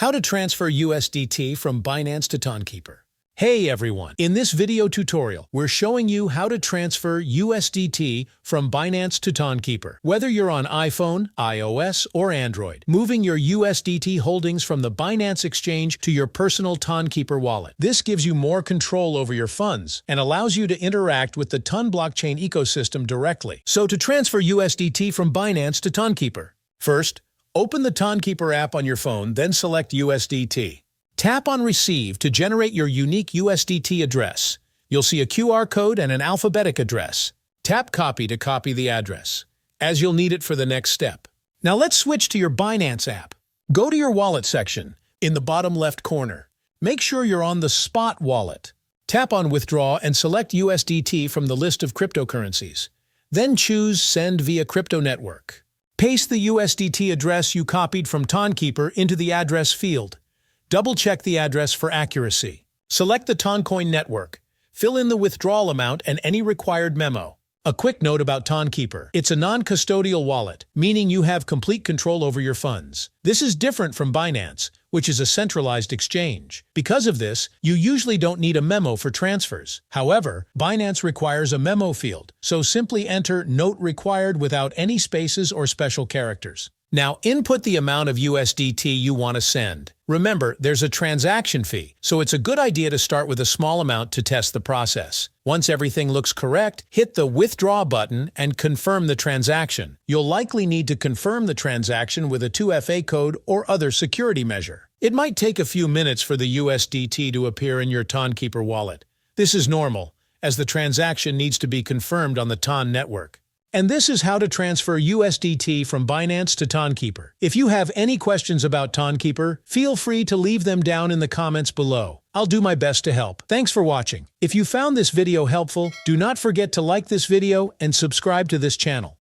How to transfer USDT from Binance to Tonkeeper. Hey everyone! In this video tutorial, we're showing you how to transfer USDT from Binance to Tonkeeper. Whether you're on iPhone, iOS, or Android, moving your USDT holdings from the Binance exchange to your personal Tonkeeper wallet. This gives you more control over your funds and allows you to interact with the Ton blockchain ecosystem directly. So to transfer USDT from Binance to Tonkeeper, first, open the Tonkeeper app on your phone, then select USDT. Tap on Receive to generate your unique USDT address. You'll see a QR code and an alphabetic address. Tap Copy to copy the address, as you'll need it for the next step. Now let's switch to your Binance app. Go to your Wallet section in the bottom left corner. Make sure you're on the Spot wallet. Tap on Withdraw and select USDT from the list of cryptocurrencies. Then choose Send via Crypto Network. Paste the USDT address you copied from Tonkeeper into the address field. Double-check the address for accuracy. Select the Toncoin network. Fill in the withdrawal amount and any required memo. A quick note about Tonkeeper. It's a non-custodial wallet, meaning you have complete control over your funds. This is different from Binance, which is a centralized exchange. Because of this, you usually don't need a memo for transfers. However, Binance requires a memo field, so simply enter "Note required" without any spaces or special characters. Now input the amount of USDT you want to send. Remember, there's a transaction fee, so it's a good idea to start with a small amount to test the process. Once everything looks correct, hit the Withdraw button and confirm the transaction. You'll likely need to confirm the transaction with a 2FA code or other security measure. It might take a few minutes for the USDT to appear in your Tonkeeper wallet. This is normal, as the transaction needs to be confirmed on the Ton network. And this is how to transfer USDT from Binance to Tonkeeper. If you have any questions about Tonkeeper, feel free to leave them down in the comments below. I'll do my best to help. Thanks for watching. If you found this video helpful, do not forget to like this video and subscribe to this channel.